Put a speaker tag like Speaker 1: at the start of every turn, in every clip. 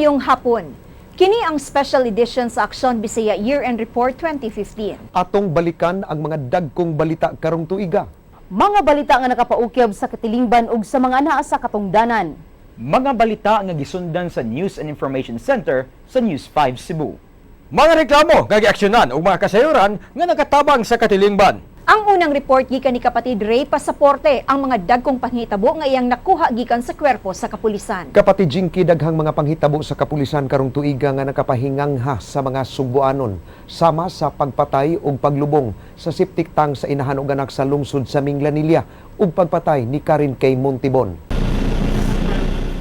Speaker 1: Mayong hapon. Kini ang special edition sa Aksyon Bisaya Year-End Report 2015.
Speaker 2: Atong balikan ang mga dagkong balita karong tuiga.
Speaker 3: Mga balita nga nakapaukyab sa katilingban ug sa mga anaa sa katungdanan.
Speaker 4: Mga balita nga gisundan sa News and Information Center sa News 5 Cebu. Mga reklamo nga giaksyonan ug mga kasayuran nga nakatabang sa katilingban.
Speaker 1: Ang unang report gikan ni kapatid Ray Pasaporte ang mga dagkong panghitabo nga iyang nakuha gikan sa kwerpo sa kapulisan.
Speaker 2: Kapatid Jinky, daghang mga panghitabo sa kapulisan karong tuiga nga nakapahingangha sa mga Subuanon sama sa pagpatay ug paglubong sa septic tank sa inahan ug anak sa lungsod sa Minglanilla ug pagpatay ni Karin K. Montibon.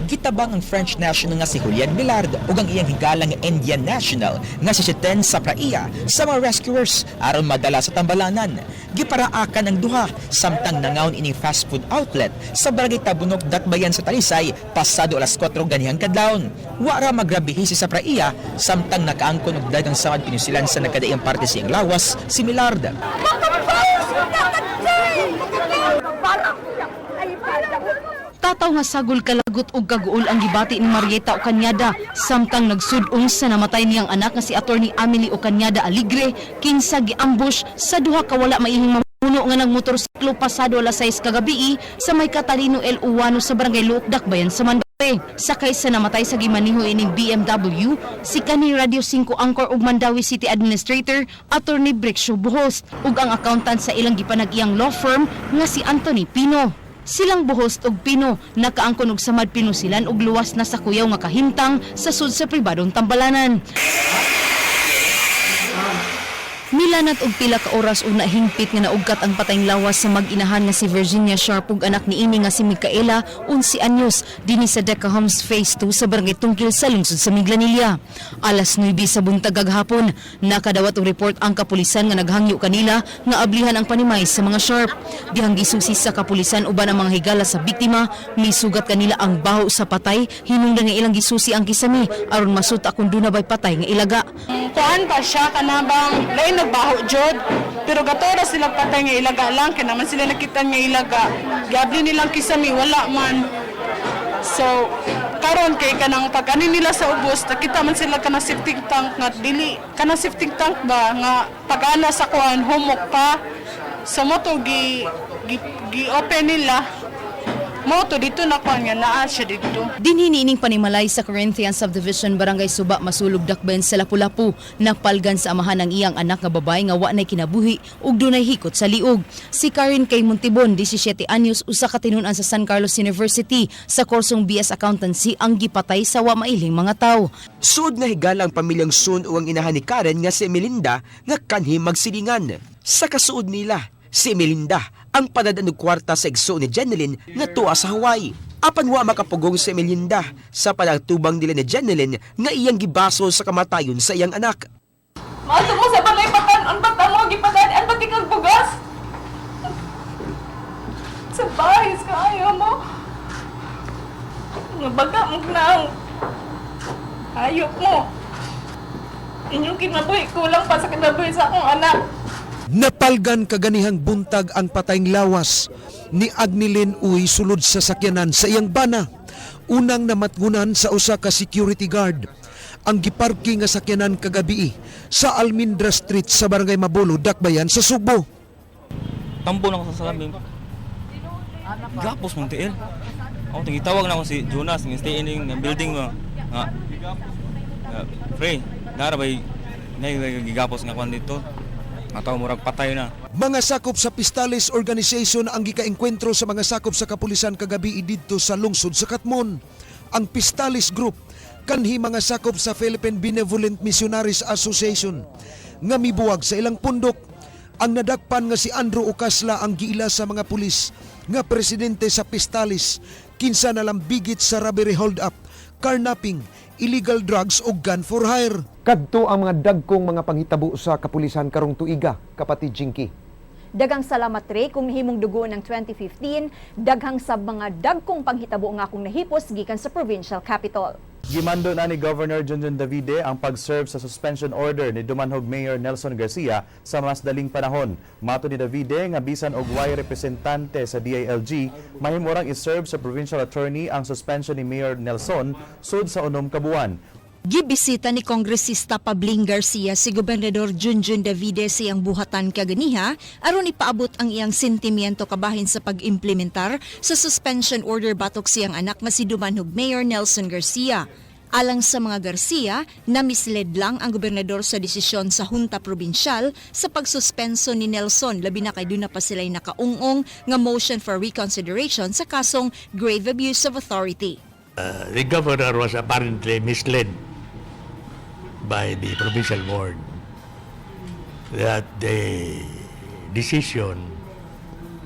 Speaker 5: Gitabang ang French national nga si Julian Millard ug ang iyang higalang Indian national nga si Cheten Sapraia sa mga rescuers aron madala sa tambalanan. Giparaakan ang duha samtang nangaon ini fast food outlet sa barangay Tabunok, Dakbayan sa Talisay pasado alas 4 ganihang kadlawon. Wa ra magrabihi si Sapraia samtang nakaangkon og daghang samad pinusilan sa nagkadaiyang parte siyang lawas si Millard.
Speaker 3: Tataw nga sagol kalagot ug kaguol ang gibati ni Marieta Ocañada samtang nagsud-ong sa namatay niyang anak nga si Attorney Amelie Ocañada Aligre kinsa giambush sa duha ka wala maihing mamuno nga nagmotorsiklo pasado alas 6 kagabi sa may Catalino L. Uwano sa barangay Luok, Dakbayan sa Mandawi. Sakay sa namatay sa gimaniho ining BMW si kanhi Radio 5 anchor ug Mandawi City Administrator Attorney Brixio Buhos ug ang accountant sa ilang gipanag-iyang law firm nga si Anthony Pino. Silang Buhos ug Pino nakaangkon og samad pinusilan ug luwas na sa kuyaw nga kahimtang sa sud sa pribadong tambalanan. Milanat og pila ka oras ug nahingpit nga naugkat ang patayng lawas sa mag-inahan nga si Virginia Sharp ug anak niini nga si Micaela 11 anyos dinhi sa Deca Homes Phase 2 sa barangay Tungkil sa lungsod sa Minglanilla. Alas 9 sa buntag gahapon, nakadawat og report ang kapulisan nga naghangyo kanila nga ablihan ang panimay sa mga Sharp. Dihang gisusi sa kapulisan uban ang mga higala sa biktima, misugat kanila ang baho sa patay, hinungdan nga ilang gisusi ang kisami aron masuta kung duna bay patay nga ilaga.
Speaker 6: Kuan pa siya kanabang lain nagbaho jud pero gatora sila patay nga ilaga lang kaya naman sila nakita nga ilaga giabli nilang kisami wala man so karon kay kanang pag-ani nila sa ubos nakita man sila kana septic tank nga dili kana septic tank ba nga pag-ana sa kuan humok pa sa moto gi open nila moto dito na kuan nga naa siya dito.
Speaker 3: Dinhi niining panimalay sa Corinthian Subdivision Barangay Suba Masulog, Dakbayan sa Lapu-Lapu napalgan sa amahan ng iyang anak nga babae nga wa nay kinabuhi ug dunay hikot sa liog. Si Karin K. Montibon, 17 anyos, usa ka tinun-an sa San Carlos University sa kursong BS Accountancy ang gipatay sa wa mailing mga tawo.
Speaker 5: Sud nga higala ang pamilyang Sun ug ang inahan ni Karen nga si Melinda nga kanhi magsilingan. Sa kasuod nila, si Melinda ang padadan og kwarta sa igsoon ni Jeneline nga tuwa sa Hawaii. Apan wa makapugong si Melinda sa panagtubang nila ni Jeneline nga iyang gibaso sa kamatayon sa iyang anak.
Speaker 6: Maato mo sa balay patan ba't mo gipadaan ba't ikang bugas? Sa bahay ka ayaw mo. Nga baga mo na ayok mo. Inyong kinabuhi kulang pa sa kinabuhi sa akong anak.
Speaker 7: Napalgan kaganihang buntag ang patayng lawas ni Agnilyn Uy sulod sa sakyanan sa iyang bana. Unang namatgunan sa usa ka security guard. Ang giparking nga sakyanan kagabi sa Almindra Street sa Barangay Mabolo, Dakbayan sa Subo.
Speaker 8: Tampo na ako sa salamin. Gapos mong tiil. Ako tingitawag na ako si Jonas, ng stay in ng building mo. Frey, narabay gigapos nga kwan dito. Ataw murag patay na.
Speaker 7: Mga sakop sa Pistales Organization ang gikaengkwentro sa mga sakop sa kapulisan kagabi didto sa lungsod sa Katmon. Ang Pistales Group kanhi mga sakop sa Philippine Benevolent Missionaries Association nga mibuwag sa ilang pundok. Ang nadakpan nga si Andrew Ocasla ang giila sa mga pulis nga presidente sa Pistales kinsa nalambigit sa robbery hold-up, carnapping, illegal drugs o gun for hire.
Speaker 2: Kadto ang mga dagkong mga panghitabo sa kapulisan karong tuiga, kapatid Jinky.
Speaker 1: Daghang salamat Ray kung himong dugo ng 2015, daghang sab mga dagkong panghitabo nga akong nahipos gikan sa provincial capital.
Speaker 9: Gimando na ni Governor Junjun Davide ang pag-serve sa suspension order ni Dumanhog Mayor Nelson Garcia sa mas daling panahon. Mato ni Davide nga bisan og way representante sa DILG, mahimorang iserve sa provincial attorney ang suspension ni Mayor Nelson sud sa 6 ka buwan.
Speaker 3: Gibisita ni Kongresista Pabling Garcia si Gobernador Junjun Davide siyang buhatan kaganiha aron ipaabot ang iyang sentimiento kabahin sa pag-implementar sa suspension order batok siyang anak nga si Dumanhog Mayor Nelson Garcia. Alang sa mga Garcia, na-misled lang ang gobernador sa desisyon sa Hunta Probinsyal sa pagsuspenso ni Nelson, labi na kay doon na pa sila'y nakaungong nga motion for reconsideration sa kasong grave abuse of authority.
Speaker 10: The governor was apparently misled by the provincial board that the decision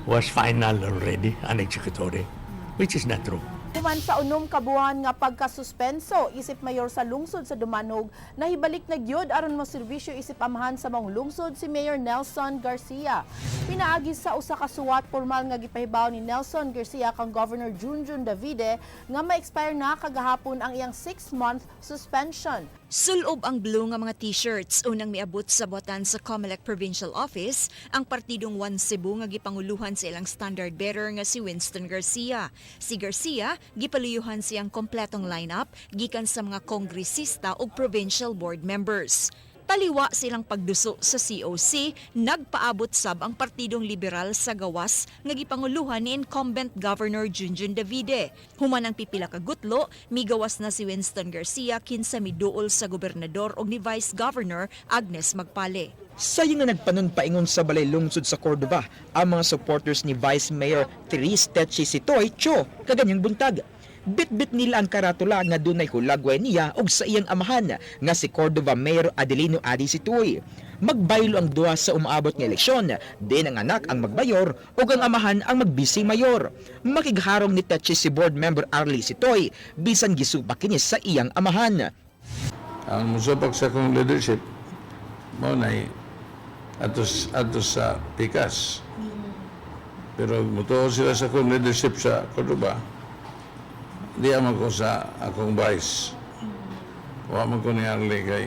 Speaker 10: was final already and executory, which is not true.
Speaker 11: Human sa 6 ka buwan nga pagkasuspenso, isip mayor sa lungsod sa Dumanog, nahibalik na gyud aron moserbisyo isip amahan sa maong lungsod si Mayor Nelson Garcia. Pinaagi sa usa ka suwat formal nga gipahibaw ni Nelson Garcia kang Governor Junjun Davide nga ma-expire na kagahapon ang iyang 6-month suspension.
Speaker 3: Sulob ang blue nga mga t-shirts unang miabot sa buhatan sa Comelec Provincial Office ang partidong One Cebu nga gipanguluhan sa ilang standard bearer nga si Winston Garcia. Si Garcia gipaluyuhan siyang kompletong lineup gikan sa mga kongresista ug provincial board members. Taliwa silang pagduso sa COC, nagpaabot sab ang Partidong Liberal sa gawas nga gipanguluhan ni incumbent Governor Junjun Davide. Human ang pipila ka gutlo, migawas na si Winston Garcia kinsa miduol sa gobernador ug ni Vice Governor Agnes Magpale.
Speaker 5: Sayang na nagpanunpaingon sa balay lungsod sa Cordova ang mga supporters ni Vice Mayor Therese Techi Sitoy Cho kaganyang buntag. Bit-bit nila ang karatula nga dunay hulagway niya og sa iyang amahan nga si Cordova Mayor Adelino Adi Sitoy. Magbaylo ang duha sa umaabot nga eleksyon, din ang anak ang magbayor ug ang amahan ang magbisi mayor. Makigharong ni Techi si board member Arlie Sitoy bisan gisupak kini sa iyang amahan.
Speaker 10: Ang musupak sa kong leadership mo na atos sa pikas. Pero mutuo sila sa kong leadership sa Cordova. Di aman ko sa akong vice. Waman ko ni Arlie kay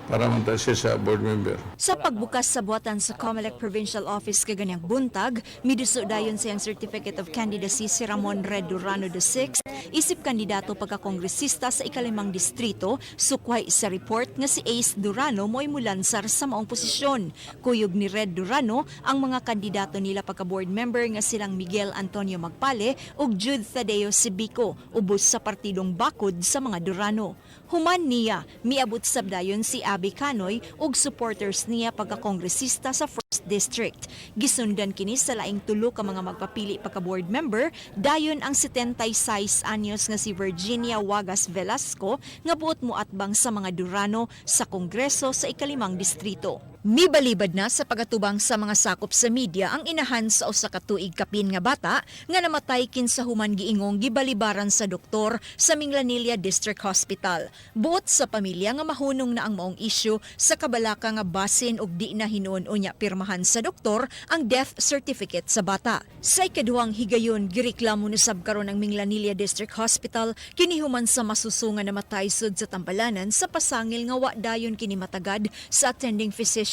Speaker 10: para man siya sa board member.
Speaker 3: Sa pagbukas sa buhatan sa Comelec Provincial Office kaganyang buntag, miduso dayon siyang Certificate of Candidacy si Ramon Red Durano VI, isip kandidato pagkakongresista sa ikalimang distrito, sukway sa report nga si Ace Durano mo'y mulansar sa maong posisyon. Kuyog ni Red Durano ang mga kandidato nila pagka-board member nga silang Miguel Antonio Magpale ug Jude Thadeo Sibico, ubos sa partidong bakod sa mga Durano. Human niya, miabot sab dayon si Abby Canoy ug supporters niya pagkakongresista sa 1st District. Gisundan kini sa laing 3 ka mga magpapili pagka-board member, dayon ang 76 anyos nga si Virginia Wagas Velasco nga buot moatbang sa mga Durano sa Kongreso sa ikalimang distrito. Mibalibad na sa pagatubang sa mga sakop sa media ang inahan sa usa ka tuig kapin nga bata nga namatay kinsa human giingong gibalibaran sa doktor sa Minglanilla District Hospital. Buot sa pamilya nga mahunong na ang maong isyu sa kabalaka nga basin ug di na hinuon unya pirmahan sa doktor ang death certificate sa bata. Sa ikaduhang higayon gireklamo ni sabkaron ang Minglanilla District Hospital kini human sa masuso nga namatay sud sa Tambalanan sa pasangil nga wa dayon kini matagad sa attending physician.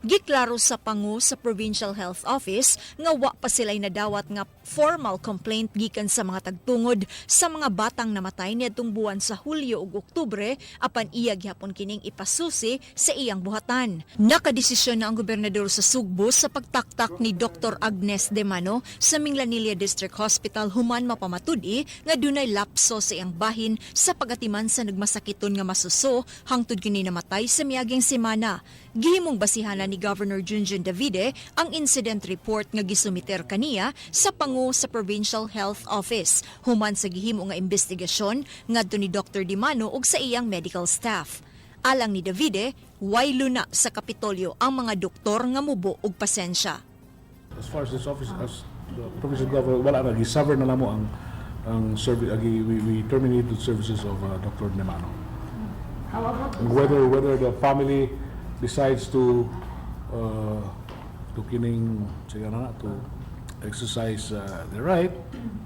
Speaker 3: Giklaro sa pangu sa Provincial Health Office nga wa pa sila'y nadawat nga formal complaint gikan sa mga tagtungod sa mga batang namatay niadtong buwan sa Hulyo ug Oktubre apan iya gihapon kining ipasusi sa iyang buhatan. Nakadesisyon na ang gobernador sa Sugbo sa pagtaktak ni Dr. Agnes Demano sa Minglanilla District Hospital human mapamatud-i nga dunay lapso sa iyang bahin sa pagatiman sa nagmasakiton nga masuso hangtod kini namatay sa miaging semana. Gihimong basihanan ni Governor Junjun Davide ang incident report nga gisumiter kaniya sa pangu sa Provincial Health Office human sa gihimo nga investigasyon ngadto ni Dr. Dimano ug sa iyang medical staff. Alang ni Davide, waylo na sa Kapitolyo ang mga doktor nga mubo og pasensya.
Speaker 12: As far as this office, as the provincial government, wala na, gi-sever na namo ang service, we terminated the services of Dr. Dimano. Whether the family decides to kining siya na to exercise their right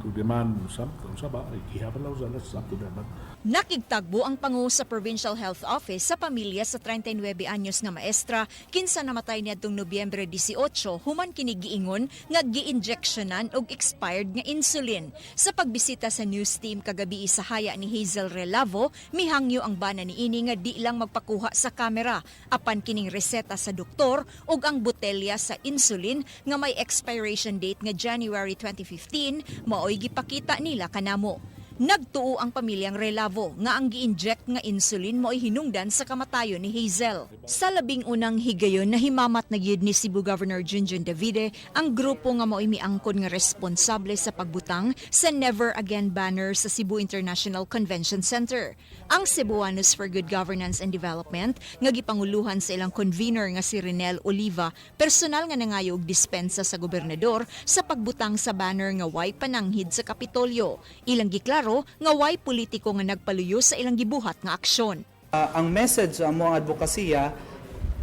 Speaker 12: to demand something sa ba ihaban lang sa that's up to them. But
Speaker 1: Nakigtagbo ang pangu sa Provincial Health Office sa pamilya sa 39 anyos nga maestra kinsa namatay niadtong Nobyembre 18 human kini giingon nga gi-injectionan og expired nga insulin. Sa pagbisita sa news team kagabi sa haya ni Hazel Relavo, mihangyo ang bana niini nga di lang magpakuha sa kamera apan kining reseta sa doktor ug ang botelya sa insulin nga may expiration date nga January 2015 maoy gipakita nila kanamo. Nagtuo ang pamilyang Relavo nga ang gi-inject nga insulin mo'y hinungdan sa kamatayon ni Hazel. Sa labing unang higayon na himamat na gyud ni Cebu Governor Junjun Davide ang grupo nga mo'y miangkon nga responsable sa pagbutang sa Never Again banner sa Cebu International Convention Center. Ang Cebuanos for Good Governance and Development nga gipanguluhan sa ilang convener nga si Renel Oliva, personal nga nangayo og dispensa sa gobernador sa pagbutang sa banner nga way pananghid sa Kapitolyo. Ilang giklaro nga way politiko nga nagpaluyo sa ilang gibuhat nga aksyon.
Speaker 13: Ang message sa among advokasya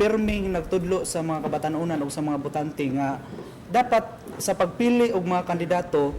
Speaker 13: pirming nagtudlo sa mga kabatanunan o sa mga botante nga dapat sa pagpili og mga kandidato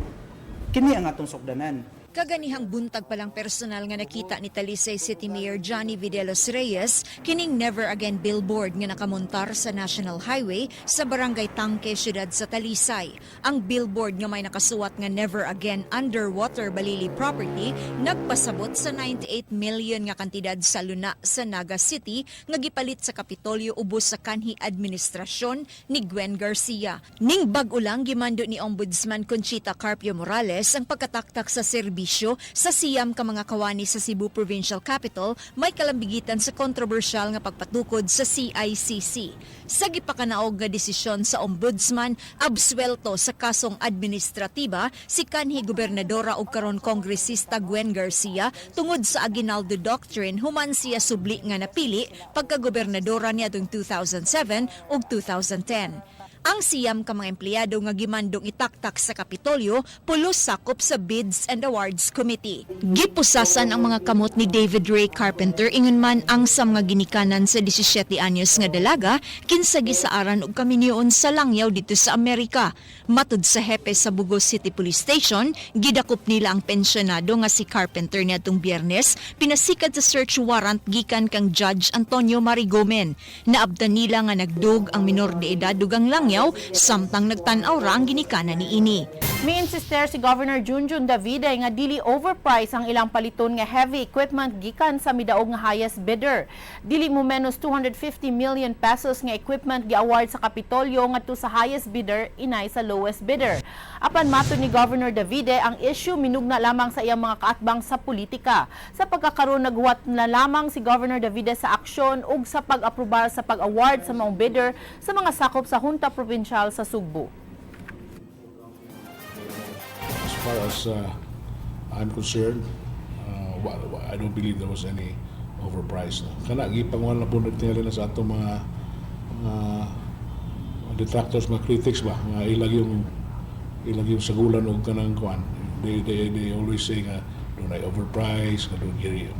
Speaker 13: kini ang atong sukdanan.
Speaker 1: Kaganihang buntag palang personal nga nakita ni Talisay City Mayor Johnny Videlos Reyes kining Never Again billboard nga nakamontar sa National Highway sa Barangay Tangke, siyudad sa Talisay. Ang billboard nga may nakasuwat nga Never Again Underwater Balili Property nagpasabot sa 98 million nga kantidad sa luna sa Naga City nga gipalit sa Kapitolyo ubos sa kanhi administrasyon ni Gwen Garcia. Ning bag-o lang gimando ni Ombudsman Conchita Carpio Morales ang pagkataktak sa serbisyo sa siyam ka mga kawani sa Cebu Provincial Capital may kalambigitan sa kontrobersyal nga pagpatukod sa CICC. Sa gipakanaog nga desisyon sa Ombudsman, absuelto sa kasong administratiba si kanhi gobernadora ug karon kongresista Gwen Garcia tungod sa Aguinaldo Doctrine human siya subli nga napili pagka-gobernadora niadtong 2007 ug 2010. Ang siyam ka mga empleyado nga gimandong itaktak sa Kapitolyo pulos sakop sa Bids and Awards Committee. Gipusasan ang mga kamot ni David Ray Carpenter ingon man ang sa mga ginikanan sa 17 anyos nga dalaga kinsa gisaaran og kaminyoon sa langyaw dito sa Amerika. Matud sa hepe sa Bugos City Police Station, gidakop nila ang pensyonado nga si Carpenter niadtong Biyernes pinasikat sa search warrant gikan kang Judge Antonio Marigomen. Naabdan nila nga nagdug ang minor de edad dugang langyaw samtang nagtan-aw ra ang ginikanan niini.
Speaker 11: Miinsister si Governor Junjun Davide nga dili overprice ang ilang paliton nga heavy equipment gikan sa midaog nga highest bidder. Dili mo menos 250 million pesos nga equipment gi-award sa Kapitolyo ngadto sa highest bidder inay sa lowest bidder. Apan matud ni Governor Davide ang issue minugna lamang sa iyang mga kaatbang sa politika. Sa pagkakaroon naghuwat na lamang si Governor Davide sa aksyon ug sa pag-aprobar sa pag-award sa mga bidder sa mga sakop sa Junta Provincial sa Sugbo.
Speaker 12: as far as I'm concerned, I don't believe there was any overpriced. Kana gipanguhan na po natin na sa atong mga detractors, mga critics ba, nga ilag yung sagulan o kanang kuan. They always say nga doon ay overpriced, nga doon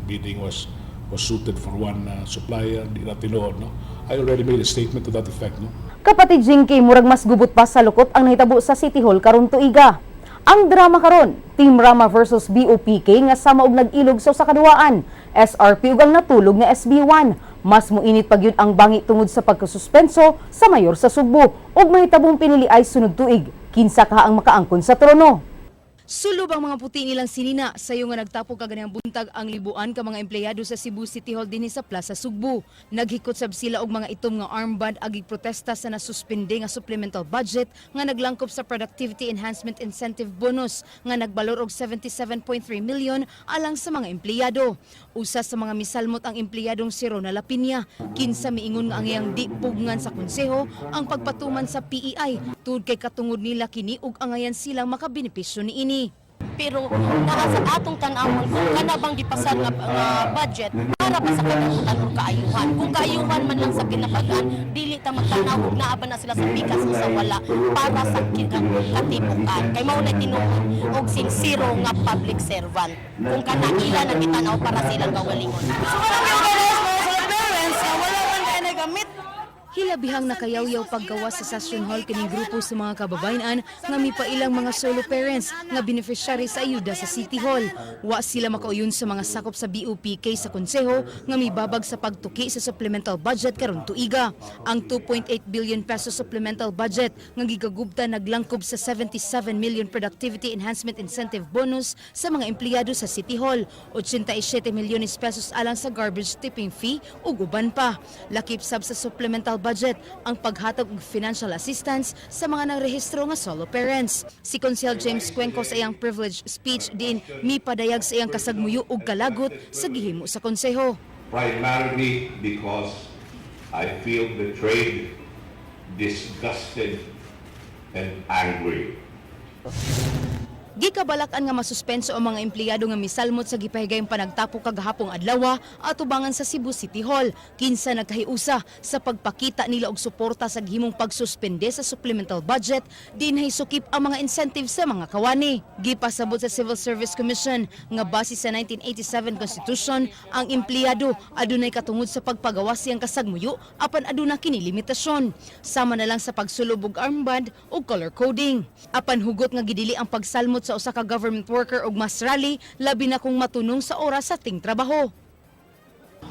Speaker 12: bidding was suited for one supplier, di na tinuod, no? I already made a statement to that effect, no?
Speaker 14: Kapatid Jinky, murag mas gubot pa sa lukot ang nahitabo sa City Hall karon tuiga. Ang drama karon, Team Rama versus BOPK nga sama og nag-ilog sa kaduaan. SRP ug ang natulog nga SB1. Mas muinit pagyud ang bangi tungod sa pagkasuspenso sa mayor sa Sugbo ug mahitabong pinili ay sunod tuig. Kinsa ka ang makaangkon sa trono.
Speaker 3: Sulob ang mga puti nilang sinina sayo nga nagtapok kaganihang buntag ang libuan ka mga empleyado sa Cebu City Hall dinhi sa Plaza Sugbo. Naghikot sab sila og mga itom nga armband agi protesta sa nasuspende nga supplemental budget nga naglangkop sa Productivity Enhancement Incentive Bonus nga nagbalor og 77.3 million alang sa mga empleyado. Usa sa mga misalmot ang empleyadong si Ronald Lapinya. Kinsa miingon nga ang iyang di pugngan sa konseho ang pagpatuman sa PEI tungod kay katungod nila kini ug angayan silang makabenepisyo niini.
Speaker 15: Pero naa sa atong tan-awon kung kana bang gipasar nga budget para pa sa kanabutan ug kaayuhan. Kung kaayuhan man lang sa kinabagan, dili ta magtanaw ug naa ba na sila sa pikas sa wala para sa katibukan. Kay mao na tinuod og sincero nga public servant. Kung kana ila na gitanaw para silang gawalingon. So wala may parents nga wala man kay nagamit
Speaker 3: Hilabihang nakayawyaw paggawa sa Session Hall kining grupo sa mga kababayan nga mipailang mga solo parents nga beneficiary sa ayuda sa City Hall. Wa sila makauyon sa mga sakop sa BOPK sa konseho nga mibabag sa pagtuki sa supplemental budget karon tuiga. Ang 2.8 billion peso supplemental budget nga gigagubta naglangkob sa 77 million productivity enhancement incentive bonus sa mga empleyado sa City Hall, 87 milyones pesos alang sa garbage tipping fee ug uban pa. Lakip sab sa supplemental budget ang paghatag og financial assistance sa mga nagrehistro nga solo parents. Si Consel James Cuenco sa iyang privilege speech din mipadayag sa iyang kasagmuyo ug kalagot sa gihimo sa konseho.
Speaker 16: Primarily because I feel betrayed, disgusted, and angry.
Speaker 3: Gikabalakan nga masuspenso ang mga empleyado nga misalmot sa gipahigayong panagtapo kagahapong adlaw at tubangan sa Cebu City Hall. Kinsa nagkahiusa sa pagpakita nila og suporta sa gihimong pagsuspende sa supplemental budget, dinhay sukip ang mga incentive sa mga kawani. Gipasabot sa Civil Service Commission nga base sa 1987 Constitution, ang empleyado adunay katungod sa pagpagawa siyang kasagmuyo apan aduna kini limitasyon. Sama na lang sa pagsulubog armband o color coding. Apan hugot nga gidili ang pagsalmot sa usa ka government worker og mas rally labi na kung matunong sa oras sa ting trabaho.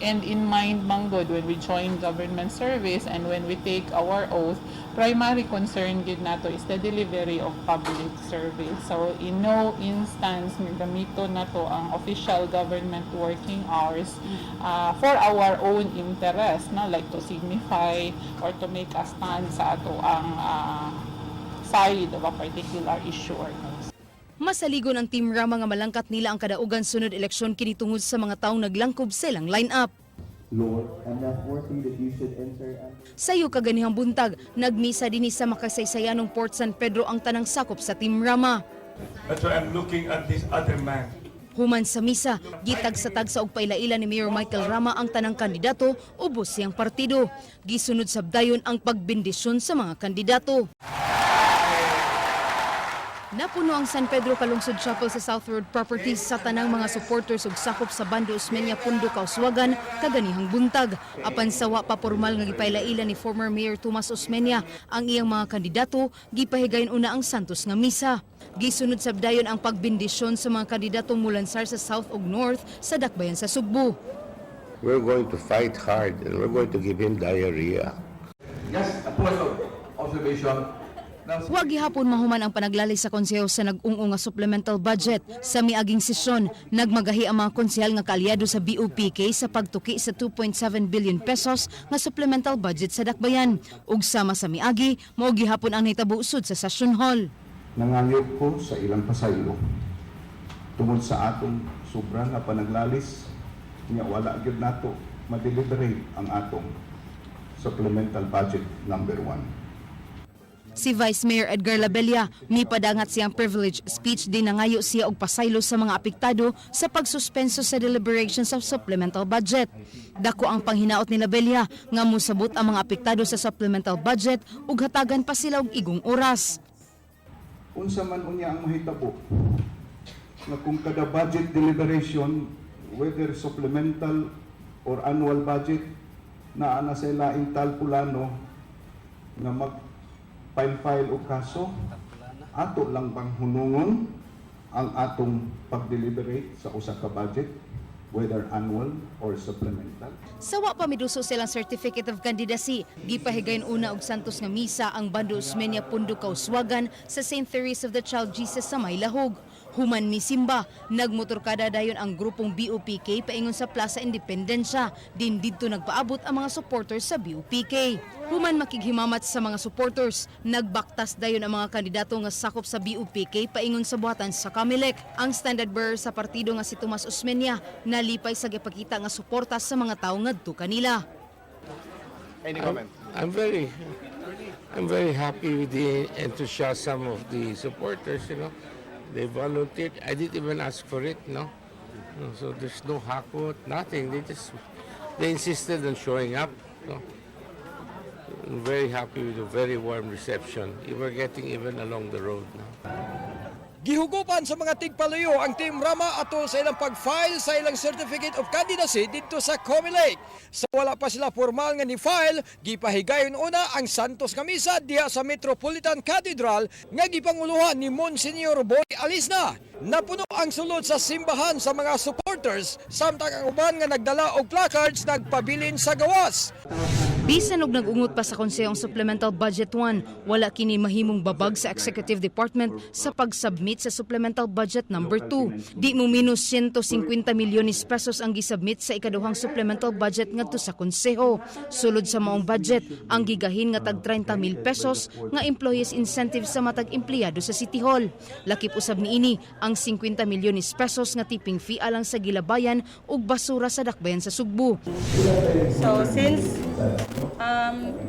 Speaker 6: And in mind, Manggod, when we join government service and when we take our oath, primary concern gid nato is the delivery of public service. So in no instance gamito nato ang official government working hours for our own interest, no? Like to signify or to make a stand sa ato ang side of a particular issue or cause.
Speaker 3: Masaligon ang Team Rama nga malangkat nila ang kadaugan sunod eleksyon kini tungod sa mga taong naglangkob sa ilang line-up.
Speaker 17: Lord, I'm not worthy that you should enter.
Speaker 3: Sayo kaganihang buntag, nagmisa dinhi sa makasaysayanong Port San Pedro ang tanang sakop sa Team Rama.
Speaker 18: That's why I'm looking at this other man.
Speaker 3: Human sa misa, gitag sa tagsa og pailaila ni Mayor Michael Rama ang tanang kandidato ubos siyang partido. Gisunod sabdayon ang pagbendisyon sa mga kandidato. Napuno ang San Pedro Kalungsod Chapel sa South Road Properties sa tanang mga supporters ug sakop sa Bando Osmeña Pundo Kauswagan kaganihang buntag. Apan sawa pa pormal nga gipailaila ni former Mayor Tomas Osmeña ang iyang mga kandidato, gipahigayon una ang Santos nga misa. Gisunod sabdayon ang pagbendisyon sa mga kandidatong mulansar sa South ug North sa dakbayan sa Sugbo.
Speaker 16: We're going to fight hard and we're going to give him diarrhea.
Speaker 17: Just a point of observation.
Speaker 3: Huwag gihapon mahuman ang panaglalay sa konseho sa nag-ung-ung nga supplemental budget. Sa miaging sesyon, nagmagahi ang mga konsehal nga kaalyado sa BOPK sa pagtuki sa 2.7 billion pesos nga supplemental budget sa dakbayan. Ug sama sa miagi, mao gihapon ang nahitabo usod sa Session Hall.
Speaker 17: Nangangyo ko sa ilang pasaylo tungod sa atong sobrang nga panaglalis nga wala gyud nato ma-deliberate ang atong supplemental budget number 1.
Speaker 3: Si Vice Mayor Edgar Labella, mipadangat siyang privilege speech din nangayo siya og pasaylo sa mga apektado sa pagsuspenso sa deliberations of supplemental budget. Dako ang panghinaot ni Labella nga musabot ang mga apektado sa supplemental budget ug hatagan pa sila og igong oras.
Speaker 17: Unsa man unya ang mahitabo nga kung kada budget deliberation, whether supplemental or annual budget, naa na sa laing talpulano nga file o kaso, ato lang bang hunungon ang atong pag-deliberate sa usa ka budget, whether annual or supplemental?
Speaker 3: Sawa pa miduso silang Certificate of Candidacy, gipahigayon una og Santos nga misa ang Bando Osmeña Pundo Kauswagan sa St. Therese of the Child Jesus sa Maylahog. Human ni Simba, nagmotorkada dayon ang grupong BOPK paingon sa Plaza Independencia. Din didto nagpaabot ang mga supporters sa BOPK. Human makighimamat sa mga supporters, nagbaktas dayon ang mga kandidato nga sakop sa BOPK paingon sa buhatan sa Camilec. Ang standard bearer sa partido nga si Tomas Osmeña nalipay sa gipakita nga suporta sa mga tawo ngadto kanila.
Speaker 10: Any comment?
Speaker 16: I'm very happy with the enthusiasm of the supporters, you know. They volunteered. I didn't even ask for it, no. So there's no hakot, nothing. They insisted on showing up. No? I'm very happy with a very warm reception. You were getting even along the road now.
Speaker 19: Gihugupan sa mga tigpaluyo ang Team Rama atol sa ilang pag-file sa ilang Certificate of Candidacy dito sa Comelec. Sa wala pa sila formal nga ni-file, gipahigayon una ang Santos nga misa diha sa Metropolitan Cathedral nga gipanguluhan ni Monsignor Boy Alisna. Napuno ang sulod sa simbahan sa mga supporters, samtang ang uban nga nagdala og placards nagpabilin sa gawas.
Speaker 3: Bisan og nag-ungot pa sa konsehong Supplemental Budget 1, wala kini mahimong babag sa Executive Department sa pag-submit sa Supplemental Budget number 2. Di mo minus 150 milyones pesos ang gisubmit sa ikaduhang Supplemental Budget ngadto sa konseho. Sulod sa maong budget, ang gigahin nga tag 30,000 pesos nga employees incentive sa matag empleyado sa City Hall. Lakip usab niini ang 50 milyones pesos nga tipping fee alang sa gilabayan ug basura sa dakbayan sa Sugbo.
Speaker 20: So since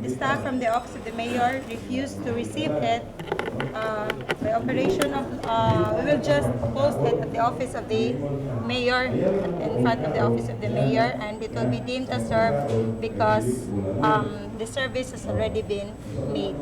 Speaker 20: the staff from the Office of the Mayor refused to receive it, by operation of, we will just post it at the Office of the Mayor, in front of the Office of the Mayor, and it will be deemed as served because the service has already been made.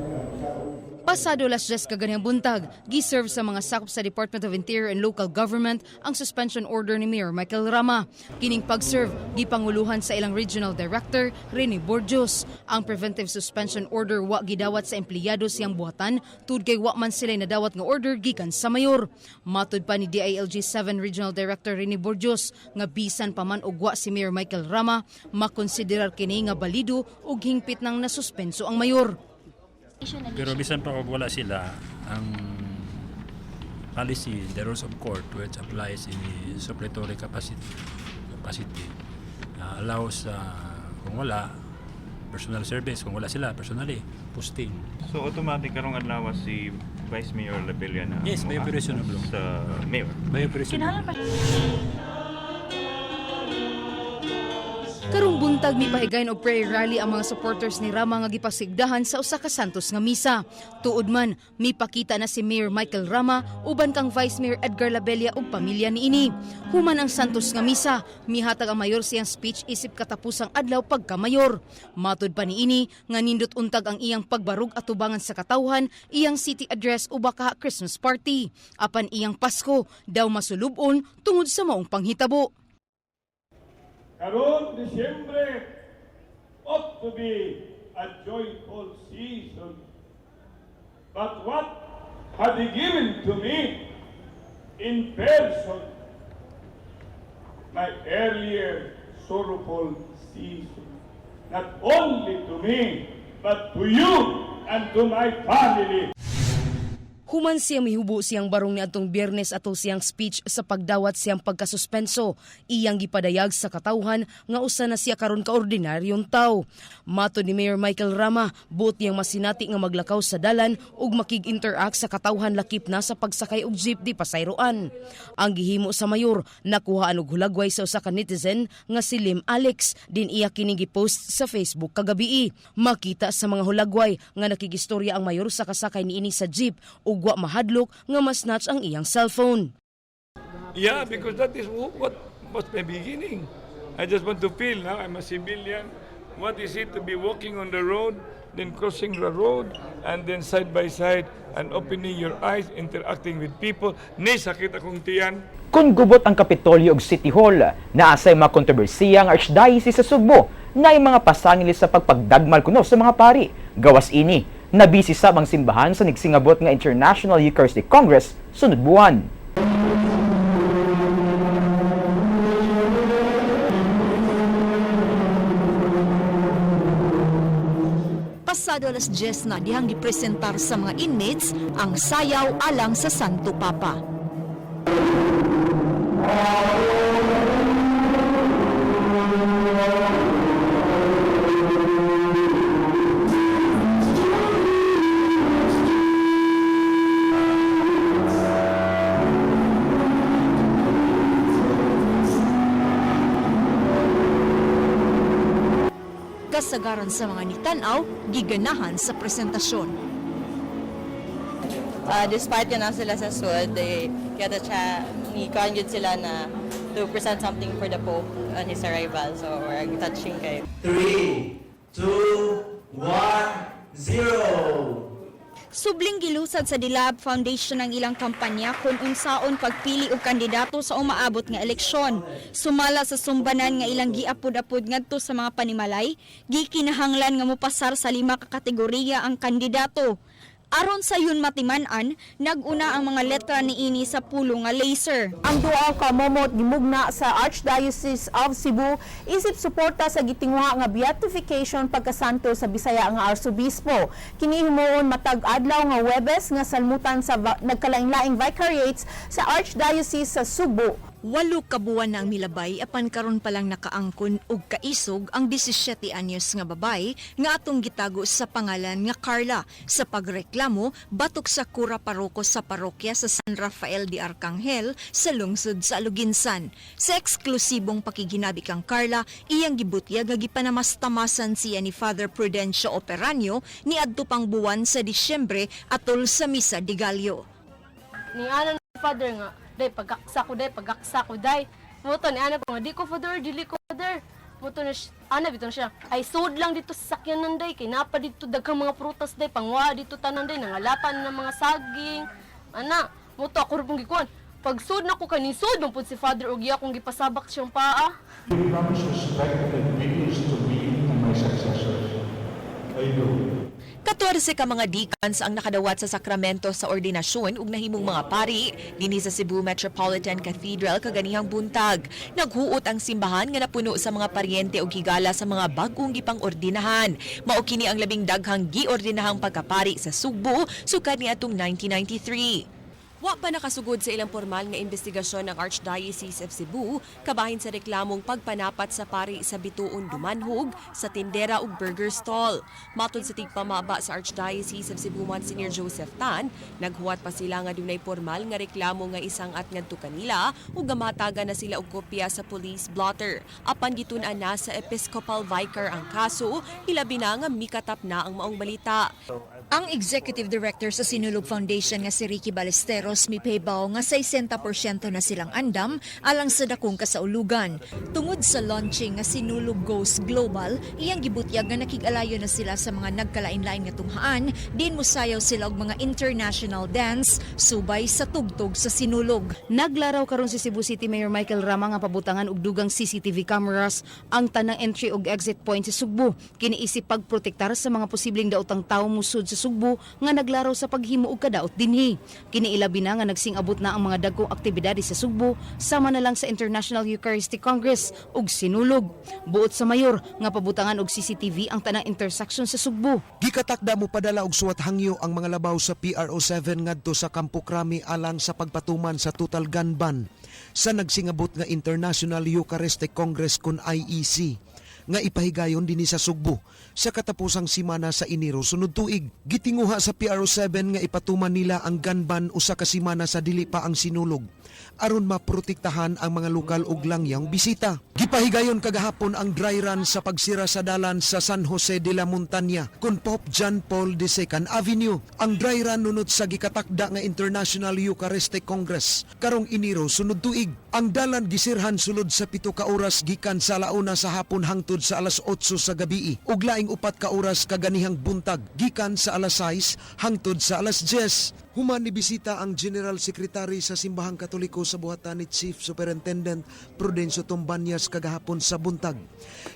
Speaker 3: Pasado las 10 kaganihang buntag, giserve sa mga sakop sa Department of Interior and Local Government ang suspension order ni Mayor Michael Rama. Kining pag-serve, gipanguluhan sa ilang Regional Director, Rene Borjos. Ang preventive suspension order wa gidawat sa empleyado siyang buhatan, tud kay wa man sila nadawat nga order gikan sa mayor. Matud pa ni DILG 7 Regional Director Rene Borjos, nga bisan pa man og wa si Mayor Michael Rama, makonsiderar kini nga balido ug hingpit nang nasuspenso ang mayor.
Speaker 21: Pero bisan pa kung wala sila, ang policy, the rules of court which applies in the supplementary capacity allows kung wala, personal service, kung wala sila, personally, posting.
Speaker 22: So automatic karong adlaw si Vice Mayor Labella na
Speaker 21: yes, may operation na
Speaker 22: sa Mayor.
Speaker 21: May operation na.
Speaker 3: Karong buntag mipahigayon og prayer rally ang mga supporters ni Rama nga gipasigdahan sa usa ka Santos nga misa. Tuod man, mipakita na si Mayor Michael Rama uban kang Vice Mayor Edgar Labella ug pamilya niini. Human ang Santos nga misa, mihatag ang mayor siyang speech isip katapusang adlaw pagka-mayor. Matud pa niini nga nindot untag ang iyang pagbarug atubangan sa katawhan, iyang city address o baka Christmas party. Apan iyang Pasko daw masulubon tungod sa maong panghitabo.
Speaker 18: Karon Disyembre ought to be a joyful season. But what had He given to me in person, my earlier sorrowful season, not only to me, but to you and to my family.
Speaker 3: Human siya mihubo siyang barong niadtong Biyernes atol siyang speech sa pagdawat siyang pagkasuspenso. Iyang gipadayag sa katawhan nga usa na siya karon kaordinaryong tawo. Mato ni Mayor Michael Rama, buot niyang masinati nga maglakaw sa dalan ug makig-interact sa katawhan lakip na sa pagsakay og jeep di pasayroan. Ang gihimo sa mayor, nakuhaan og hulagway sa usa ka netizen nga si Lim Alex, din iya kining gipost sa Facebook kagabii. Makita sa mga hulagway nga nakigistorya ang mayor sa kasakay niini sa jeep ug wa mahadlok nga masnatch ang iyang cellphone.
Speaker 18: Yeah, because that is what was my beginning. I just want to feel now I'm a civilian. What is it to be walking on the road, then crossing the road, and then side by side, and opening your eyes, interacting with people. Ni sakit akong tiyan.
Speaker 4: Kung gubot ang Kapitolyo ug City Hall, naasay mga kontrobersiya ang Archdiocese sa Sugbo na ay mga pasangilis sa pagpagdagmal kuno sa mga pari. Gawas ini, nabisi sa mga simbahan sa nigsingabot nga International Eucharistic Congress sunod buwan.
Speaker 1: Pasado alas 10 na dihang gipresentar sa mga inmates ang sayaw alang sa Santo Papa. Kasagaran sa mga nitanaw, giganahan sa presentasyon.
Speaker 23: Despite yun na sila sa SUD, kaya ni-conjure sila na to present something for the Pope on his arrival. So, we're touching kayo.
Speaker 24: 3, 2, 1, 0.
Speaker 2: Subling gilusad sa Dilab Foundation ang ilang kampanya kung unsaon pagpili og kandidato sa umaabot nga eleksyon. Sumala sa sumbanan nga ilang giapod-apod ngadto sa mga panimalay, gikinahanglan nga mopasar sa 5 ka kategorya ang kandidato. Aron sa yun matiman-an, nag-una ang mga letra niini sa pulo nga laser.
Speaker 11: Ang duha ka momot gimugna sa Archdiocese of Cebu isip suporta sa gitinguha nga beatification pagkasanto sa Bisaya nga Arsobispo. Kini himuon matag adlaw nga Huwebes nga salmutan sa nagkalain-laing vicariates sa Archdiocese sa Cebu.
Speaker 1: 8 ka buwan na ang milabay apan karon pa lang nakaangkon og kaisog ang 17 anyos nga babay nga atong gitago sa pangalan nga Carla sa pagreklamo batok sa kura paroko sa parokya sa San Rafael de Arcangel sa lungsod sa Aluginsan. Sa eksklusibong pakiginabi kang Carla, iyang gibutyag nga gipanamastamasan siya ni Father Prudencio Operanio ni adto pang buwan sa Disyembre atol sa Misa de Gallo.
Speaker 15: Ni anan Father nga, day pagaksa ko day. Muto ni ana ko nga di ko Father, dili ko Father. Muto na ana bitaw siya. Ay sud lang dito sa sakyanan day kay napa dito daghang mga prutas day pangwa dito tanan day nangalapan ng mga saging. Ana, muto ako rubong gikuan. Pag sud na ko kani sud man pud si Father og iya kong gipasabak siyang paa.
Speaker 12: You promise respect and obedience to me and my successors. I do.
Speaker 7: 14 ka mga deacons ang nakadawat sa sakramento sa ordinasyon ug nahimong mga pari dinhi sa Cebu Metropolitan Cathedral kaganihang buntag. Naghuot ang simbahan nga napuno sa mga paryente ug higala sa mga bag-ong gipang-ordinahan. Mao kini ang labing daghang giordinahang pagkapari sa Sugbo sukad niadtong 1993. Wa pa nakasugod sa ilang formal nga investigasyon ng Archdiocese of Cebu kabahin sa reklamong pagpanapat sa pari sa bituon dumanhog sa tindera ug burger stall. Matod sa tigpamaba sa Archdiocese of Cebu Monsignor Joseph Tan, naghuwat pa sila nga dunay formal nga reklamo nga isang at ngadto kanila ug gamataga na sila og kopya sa police blotter. Apan gitun-an na sa Episcopal Vicar ang kaso, ilabi na nga mikatap na ang maong balita.
Speaker 1: Ang Executive Director sa Sinulog Foundation nga si Ricky Ballesteros mipaybaw nga 60% na silang andam alang sa dakong kasaulugan. Tungod sa launching nga Sinulog Goes Global, iyang gibutyag nga nakig-alayo na sila sa mga nagkalain-lain nga tunghaan, din mosayaw sila og mga international dance subay sa tugtog sa Sinulog.
Speaker 3: Naglaraw karon si Cebu City Mayor Michael Rama nga pabutangan og dugang CCTV cameras ang tanang entry ug exit point sa Sugbo. Kiniisip pagprotektar sa mga posibleng daotang tawo musud sa Sugbo nga naglaraw sa paghimo og kadaot dinhi. Kiniilabi na nga nagsing-abot na ang mga dagkong aktibidade sa Sugbo sama na lang sa International Eucharistic Congress ug Sinulog. Buot sa mayor nga pabutangan og CCTV ang tanang intersection sa Sugbo.
Speaker 8: Gikatakda mo padala og suwat hangyo ang mga labaw sa PRO7 ngadto sa Kampo Krami alang sa pagpatuman sa total gun ban sa nagsingabot nga International Eucharistic Congress kun IEC nga ipahigayon dinhi sa Sugbo sa katapusang simana sa Enero sunod tuig. Gitinguha sa PRO7 nga ipatuman nila ang gun ban usa ka simana sa dili pa ang Sinulog aron maprotektahan ang mga lokal ug langyang bisita. Gipahigayon kagahapon ang dry run sa pagsira sa dalan sa San Jose de la Montaña kun Pope John Paul II Avenue. Ang dry run nunot sa gikatakda nga International Eucharistic Congress karong Enero sunod tuig. Ang dalan gisirhan sulod sa 7 ka oras gikan sa alauna sa hapon hangtod sa alas 8 sa gabii ug laing 4 ka oras kaganihang buntag gikan sa alas 6 hangtod sa alas 10. Human ni bisita ang General Secretary sa Simbahang Katoliko sa buhatan ni Chief Superintendent Prudencio Tombanyas kagahapon sa buntag.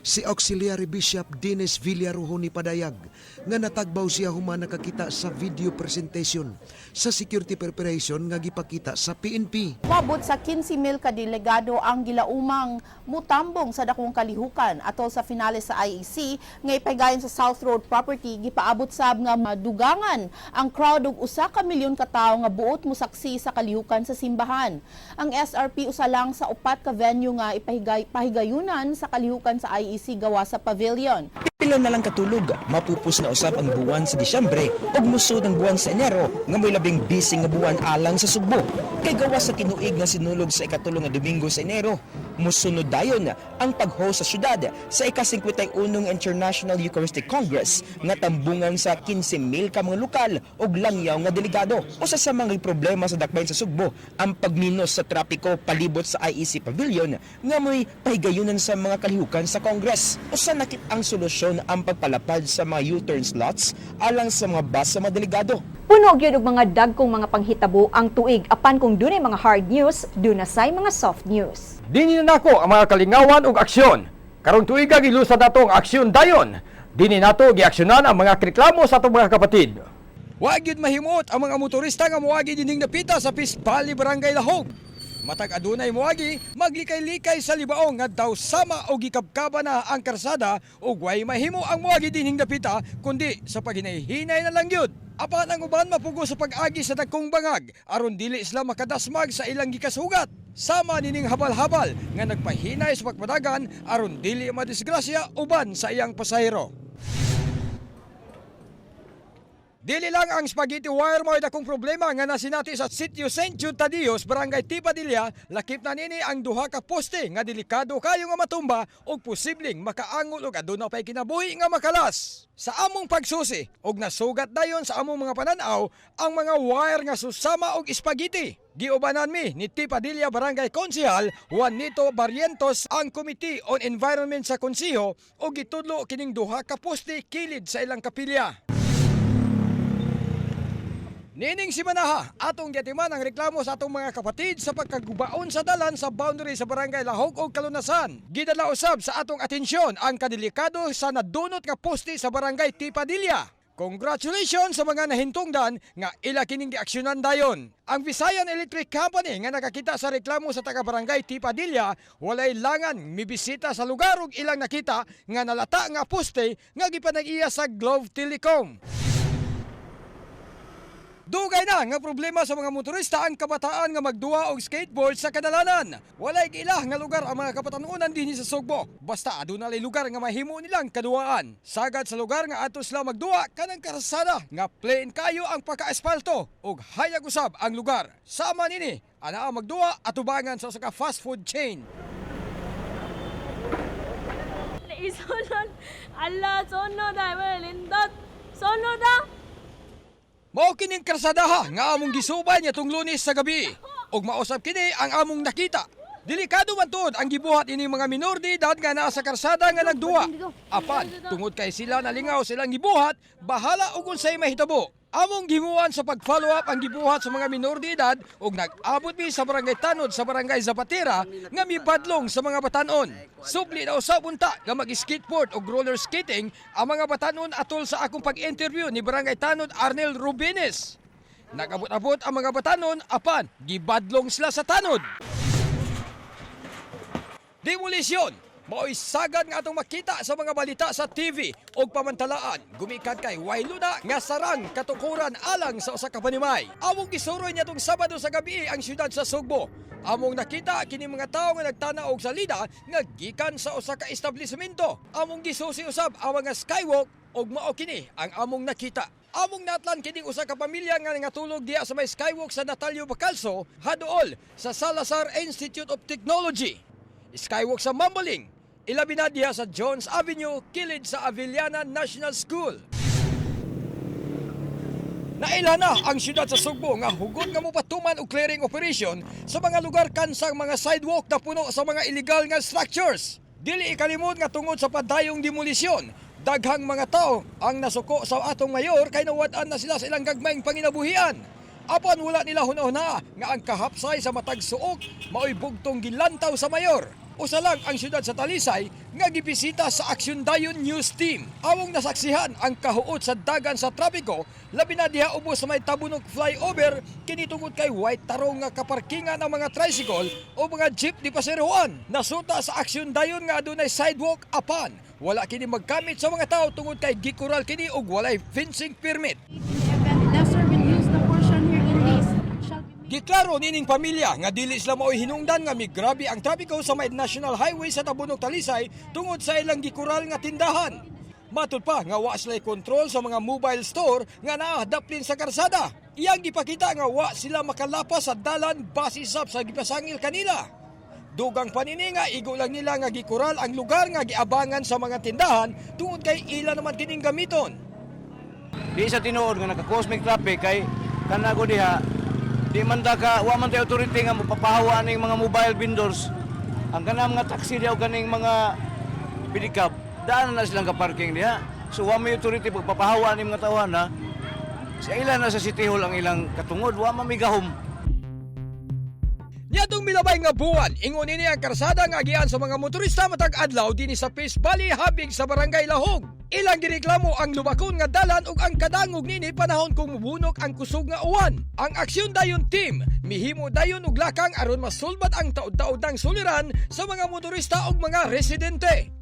Speaker 8: Si Auxiliary Bishop Dennis Villarujo ni padayag nga natagbaw siya human nakakita sa video presentation sa security preparation nga gipakita sa PNP.
Speaker 11: Mabot sa 15,000 ka delegado ang gilaumang mutambong sa dakong kalihukan atol sa finale sa IEC nga ipahigayon sa South Road property gipaabot sab nga madugangan ang crowd og 1 ka milyon ka tawo nga buot mosaksi sa kalihukan sa simbahan. Ang SRP usa lang sa 4 ka venue nga ipahigayunan sa kalihukan sa IEC gawa sa pavilion.
Speaker 5: Pila na lang katulog, mapupus na usab ang buwan sa Disyembre ug musud ang buwan sa Enero nga may labing busy nga buwan alang sa Sugbo. Kay gawa sa tinuig nga sinulog sa ikatulong nga Domingo sa Enero, musunod dayon ang pag-host sa syudad sa ika-51 International Eucharistic Congress nga tambungan sa 15,000 ka mga lokal ug langyaw nga delegado. Usa sa mga problema sa dakbayan sa Sugbo ang pagminos sa trapiko palibot sa IEC Pavilion nga may pahigayunan sa mga kalihukan sa Congress. Usa nakit ang solusyon ang pagpalapad sa mga U-turn slots alang sa mga bus sa mga delegado.
Speaker 1: Puno gyud og mga dagkong mga panghitabo ang tuig apan kung dunay mga hard news, dunasay mga soft news.
Speaker 19: Dini na nako ang mga kalingawan ug aksyon. Karong tuiga gilusad nato ang aksyon dayon. Dini nato giaksyonan ang mga reklamo sa atong mga kapatid. Wa gyud mahimot ang mga motorista nga moagi dining napita sa Peace Valley Barangay Lahog. Matag adunay moagi, maglikay-likay sa libaong nga daw sama o gikabkaba na ang karsada ug way mahimo ang moagi dining napita kundi sa paghinay-hinay na lang gyud. Apan ang uban mapugo sa pag-agi sa dagkong bangag aron dili sila makadasmag sa ilang gikasugat. Sama nining habal-habal nga nagpahinay sa pagpadagan aron dili madisgrasya uban sa iyang pasahero. Dili lang ang spaghetti wire mo dakong problema nga nasinati sa Sitio St. Jude Tadios, Barangay Tipadilla, lakip na nini ang duha ka poste nga delikado kayo nga matumba ug posibleng makaangol og aduna pay kinabuhi nga makalas. Sa among pagsusi og nasugat dayon sa among mga pananaw ang mga wire nga susama og spaghetti. Giubanan mi ni Tipadilla Barangay Konsehal Juanito Barrientos ang Committee on Environment sa Konseho og gitudlo kining duha ka poste kilid sa ilang kapilya. Nining si Manaha, atong gatiman ang reklamo sa atong mga kapatid sa pagkagubaon sa dalan sa boundary sa Barangay Lahog ug Kalunasan. Gidala usab sa atong atensyon ang kadelikado sa nadunot nga poste sa Barangay Tipadilla. Congratulations sa mga nahintungdan nga ila kining giaksyonan dayon. Ang Visayan Electric Company nga nakakita sa reklamo sa taga-barangay Tipadilla, walay langan mibisita sa lugar ug ilang nakita nga nalata nga poste nga gipanag-iya sa Globe Telecom. Dugay na nga problema sa mga motorista ang kabataan nga magduwa og skateboard sa kadalanan. Walay giila nga lugar ang mga kabatanunan dinhi sa Sugbo. Basta aduna lay lugar nga mahimo nilang kaduaan. Sagad sa lugar nga ato sila magduwa kanang karsada nga plain kayo ang pagka-asfalto ug hayag usab ang lugar. Sama nini ana ang magduwa atubangan sa usa ka fast food chain.
Speaker 9: Isunod, Allah, sunod ay lindot. Sunod ah!
Speaker 19: Mao kining karsadaha nga among gisubay nitong Lunes sa gabi ug mausab kini ang among nakita. Delikado man tuod ang gibuhat ini mga minor de edad nga naa sa karsada nga nagduwa. Apan tungod kay sila nalingaw silang gibuhat, bahala ug unsay mahitabo. Among gimuan sa pag-follow up ang gibuhat sa mga minor de edad ug nag-abot mi sa barangay Tanod sa barangay Zapatera nga mibadlong sa mga batanon. Subli na usab unta nga mag-skateboard o roller skating ang mga batanon atol sa akong pag-interview ni barangay Tanod Arnel Rubines. Nag-abot-abot ang mga batanon apan gibadlong sila sa tanod. Demolisyon! Mao'y sagad nga atong makita sa mga balita sa TV o pamantalaan. Gumikan kay Wailuna nga sarang katukuran alang sa usa ka panimay. Among gisuroy niya tong Sabado sa gabi ang siyudad sa Sugbo. Among nakita kini mga tawo nga nagtanaw og salida nga gikan sa usa ka establishmento. Among gisusi usab ang mga skywalk og mao kini ang among nakita. Among natlan kining usa ka pamilya nga natulog diha sa may skywalk sa Natalio Bacalso, haduol sa Salazar Institute of Technology. Skywalk sa Mambaling, ilabi na diha sa Jones Avenue, kilid sa Avellana National School. Naila na ang siyudad sa Sugbo nga hugod nga mopatuman og clearing operation sa mga lugar kansang mga sidewalk na puno sa mga illegal nga structures. Dili ikalimot nga tungod sa padayong demolisyon, daghang mga tao ang nasuko sa atong mayor kay nawad-an na sila sa ilang gagmayng panginabuhian. Apan wala nila hunahuna nga ang kahapsay sa matag suok mao'y bugtong gilantaw sa mayor. Usa lang ang siyudad sa Talisay nga gibisita sa Aksyon Dayon News Team. Awong nasaksihan ang kahuot sa dagan sa trapiko, labi na diha ubos sa may tabunok flyover kini tungod kay white tarong nga kaparkingan ng mga tricycle o mga jeep di paseroan. Nasuta sa Aksyon Dayon nga adunay sidewalk apan wala kini magkamit sa mga tao tungod kay gikural kini og walay fencing permit. Giklaro nining pamilya nga dili sila mao'y hinungdan nga migrabe ang trapiko sa may National Highway sa Tabunok Talisay tungod sa ilang gikural nga tindahan. Matud pa nga wa sila kontrol sa mga mobile store nga naadaplin sa karsada. Iyang gipakita nga wa sila makalapas sa dalan base sa gipasangil kanila. Dugang panini nga igo lang nila nga gikural ang lugar nga giabangan sa mga tindahan tungod kay ila naman kining gamiton.
Speaker 13: Di sa tinuod nga naka-cosmic traffic kay kanago diha di man ka wa man tay authority nga mapapahawa ning mga mobile vendors. Ang kanang mga taxi diha o kaning mga pick-up daan na silang ka-parking diha. So wa may authority pagpapahawa ning mga tawhan na Sa ilan na sa City Hall ang ilang katungod, wa mamigahom.
Speaker 19: Niyadong milabay nga buwan, ingon ini ang karsada nga agian sa mga motorista matag adlaw dinhi sa Peace Valley habig sa Barangay Lahog. Ilang gireklamo ang lubakon nga dalan ug ang kadangog nini panahon kung mubunok ang kusog nga uwan. Ang aksyon dayon team mihimo dayon og lakang aron masulbat ang taud-taudang suliran sa mga motorista ug mga residente.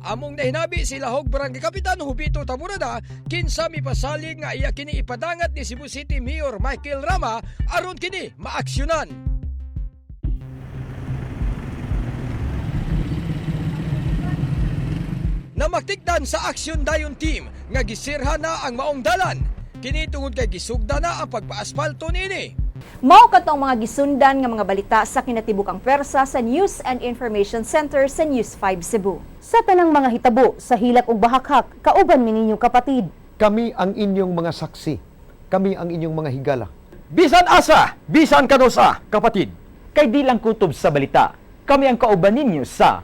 Speaker 19: Among nahinabi si Lahog Barangay Kapitan Hubito Tamurada kinsa mipasalig nga iya kini ipadangat ni Cebu City Mayor Michael Rama aron kini maaksyonan. Namaktikdan sa aksyon dayon team nga gisirha na ang maong dalan. Kini tungod kay gisugda na ang pagpa-asfalto nini.
Speaker 6: Mao katong mga gisundan nga mga balita sa kinatibukang pwersa sa News and Information Center sa News 5 Cebu.
Speaker 14: Sa tanang mga hitabo sa hilak ug bahakhak, kauban mi ninyo kapatid.
Speaker 8: Kami ang inyong mga saksi. Kami ang inyong mga higala.
Speaker 4: Bisan asa, bisan kanusa, kapatid. Kay di lang kutob sa balita, kami ang kauban ninyo sa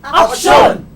Speaker 8: Aksyon!